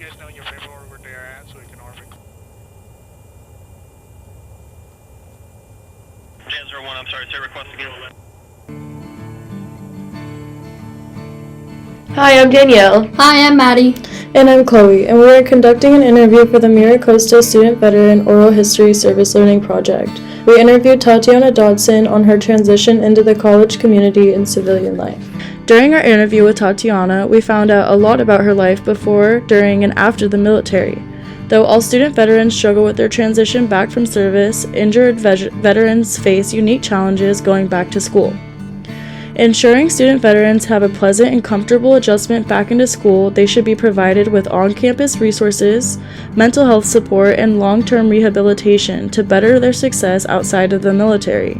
guys know in your paperwork where they are at so we can order it? Jan 01, I'm sorry, say request again. Hi, I'm Danielle. Hi, I'm Maddie. And I'm Chloe, and we are conducting an interview for the Mira Costa Student Veteran Oral History Service Learning Project. We interviewed Tatiana Dodson on her transition into the college community and civilian life. During our interview with Tatiana, we found out a lot about her life before, during, and after the military. Though all student veterans struggle with their transition back from service, injured veterans face unique challenges going back to school. Ensuring student veterans have a pleasant and comfortable adjustment back into school, they should be provided with on-campus resources, mental health support, and long-term rehabilitation to better their success outside of the military.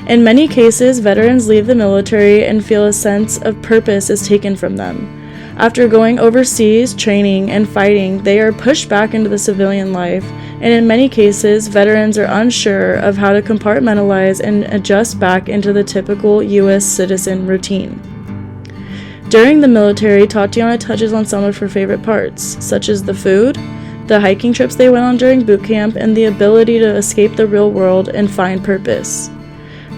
In many cases, veterans leave the military and feel a sense of purpose is taken from them. After going overseas, training, and fighting, they are pushed back into the civilian life, and in many cases, veterans are unsure of how to compartmentalize and adjust back into the typical U.S. citizen routine. During the military, Tatiana touches on some of her favorite parts, such as the food, the hiking trips they went on during boot camp, and the ability to escape the real world and find purpose.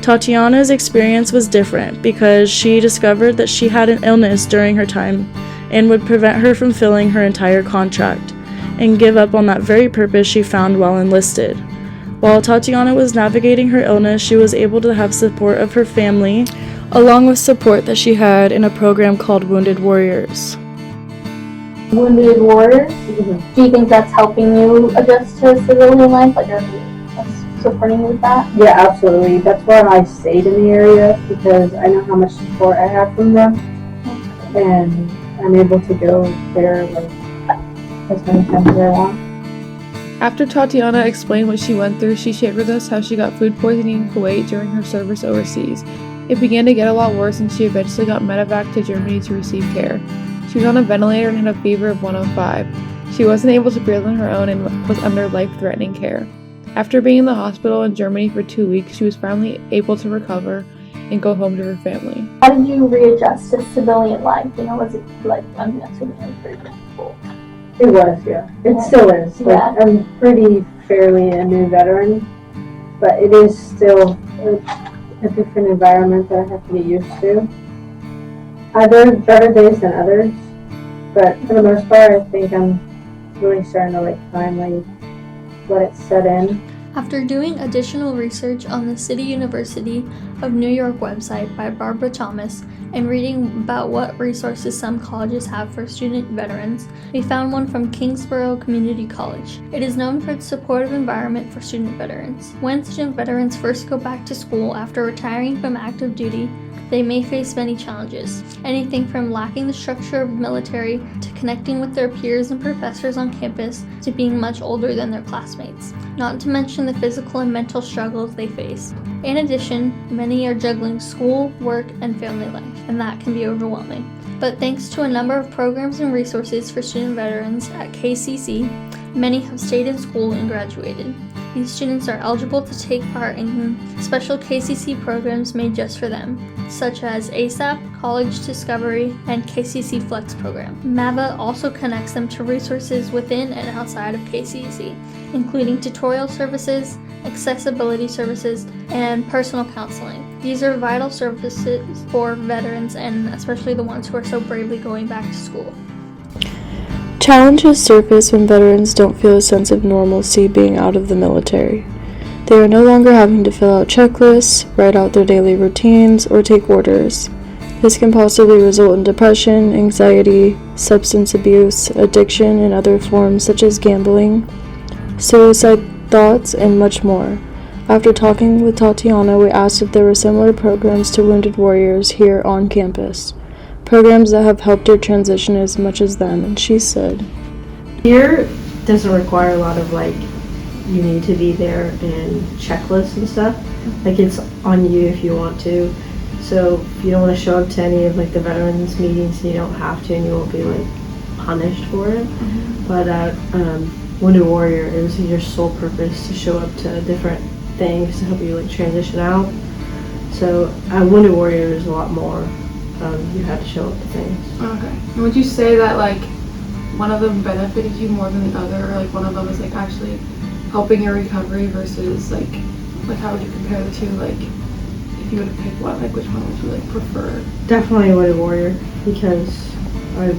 Tatiana's experience was different because she discovered that she had an illness during her time and would prevent her from filling her entire contract and give up on that very purpose she found while enlisted. While Tatiana was navigating her illness, she was able to have support of her family, along with support that she had in a program called Wounded Warriors. Wounded Warriors? Mm-hmm. Do you think that's helping you adjust to civilian life? Like, are you supporting you with that? Yeah, absolutely. That's why I stayed in the area, because I know how much support I have from them, and I'm able to go there like as many times as I want. After Tatiana explained what she went through, she shared with us how she got food poisoning in Kuwait during her service overseas. It began to get a lot worse, and she eventually got medevac to Germany to receive care. She was on a ventilator and had a fever of 105. She wasn't able to breathe on her own and was under life-threatening care. After being in the hospital in Germany for 2 weeks, she was finally able to recover and go home to her family. How did you readjust to civilian life? Was it like, I'm assuming it was pretty difficult. It was, yeah. It still is. Like, Yeah. I'm pretty fairly a new veteran, but it is still a different environment that I have to get used to. There's better days than others, but for the most part, I think I'm really starting to finally let it set in. After doing additional research on the City University of New York website by Barbara Thomas and reading about what resources some colleges have for student veterans, we found one from Kingsborough Community College. It is known for its supportive environment for student veterans. When student veterans first go back to school after retiring from active duty, they may face many challenges, anything from lacking the structure of the military to connecting with their peers and professors on campus to being much older than their classmates, not to mention the physical and mental struggles they face. In addition, many are juggling school, work, and family life, and that can be overwhelming. But thanks to a number of programs and resources for student veterans at KCC, many have stayed in school and graduated. These students are eligible to take part in special KCC programs made just for them, such as ASAP, College Discovery, and KCC Flex program. MAVA also connects them to resources within and outside of KCC, including tutorial services, accessibility services, and personal counseling. These are vital services for veterans, and especially the ones who are so bravely going back to school. Challenges surface when veterans don't feel a sense of normalcy being out of the military. They are no longer having to fill out checklists, write out their daily routines, or take orders. This can possibly result in depression, anxiety, substance abuse, addiction, and other forms such as gambling, suicide thoughts, and much more. After talking with Tatiana, we asked if there were similar programs to Wounded Warriors here on campus. Programs that have helped her transition as much as them, and she said, Here doesn't require a lot of you need to be there and checklists and stuff. It's on you if you want to. So if you don't want to show up to any of the veterans meetings, you don't have to, and you won't be punished for it. Mm-hmm. But at Wounded Warrior, it was your sole purpose to show up to different things to help you transition out. So at Wounded Warrior, there's a lot more. You had to show up to things. Okay. And would you say that one of them benefited you more than the other, or like one of them is like actually helping your recovery versus like how would you compare the two? Like if you were to pick one, like which one would you like prefer? Definitely Wounded Warrior, because I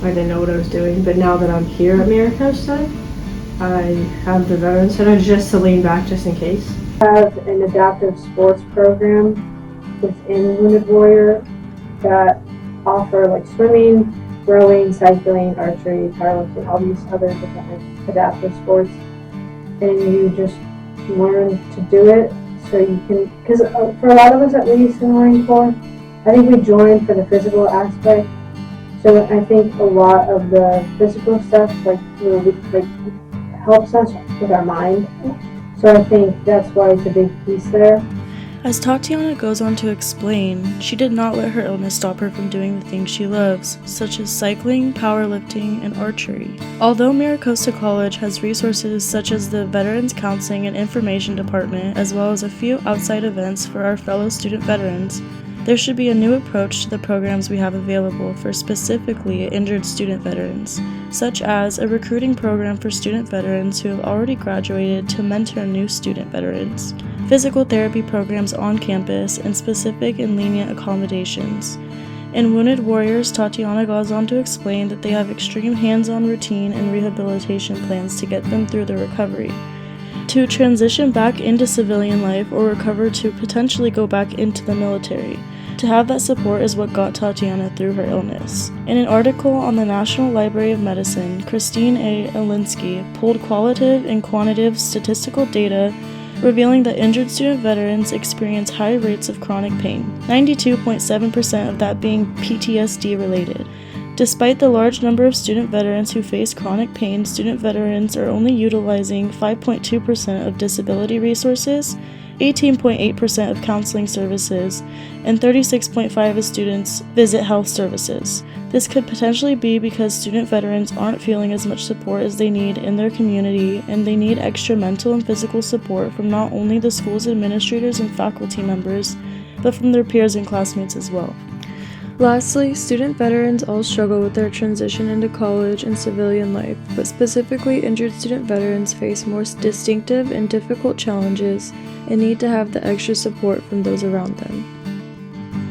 didn't know what I was doing, but now that I'm here at MiraCosta, I have the Veteran Center just to lean back just in case. I have an adaptive sports program within Wounded Warrior that offer like swimming, rowing, cycling, archery, powerlifting, all these other different adaptive sports, and you just learn to do it so you can, because for a lot of us at least in the Marine Corps, I think we joined for the physical aspect, so I think a lot of the physical stuff like really like helps us with our mind, so I think that's why it's a big piece there. As Tatiana goes on to explain, she did not let her illness stop her from doing the things she loves, such as cycling, powerlifting, and archery. Although MiraCosta College has resources such as the Veterans Counseling and Information Department, as well as a few outside events for our fellow student veterans, there should be a new approach to the programs we have available for specifically injured student veterans, such as a recruiting program for student veterans who have already graduated to mentor new student veterans, physical therapy programs on campus, and specific and lenient accommodations. In Wounded Warriors, Tatiana goes on to explain that they have extreme hands-on routine and rehabilitation plans to get them through their recovery, to transition back into civilian life or recover to potentially go back into the military. To have that support is what got Tatiana through her illness. In an article on the National Library of Medicine, Christine A. Alinsky pulled qualitative and quantitative statistical data revealing that injured student veterans experience high rates of chronic pain, 92.7% of that being PTSD related. Despite the large number of student veterans who face chronic pain, student veterans are only utilizing 5.2% of disability resources, 18.8% of counseling services, and 36.5% of students visit health services. This could potentially be because student veterans aren't feeling as much support as they need in their community, and they need extra mental and physical support from not only the school's administrators and faculty members, but from their peers and classmates as well. Lastly, student veterans all struggle with their transition into college and civilian life, but specifically injured student veterans face more distinctive and difficult challenges and need to have the extra support from those around them.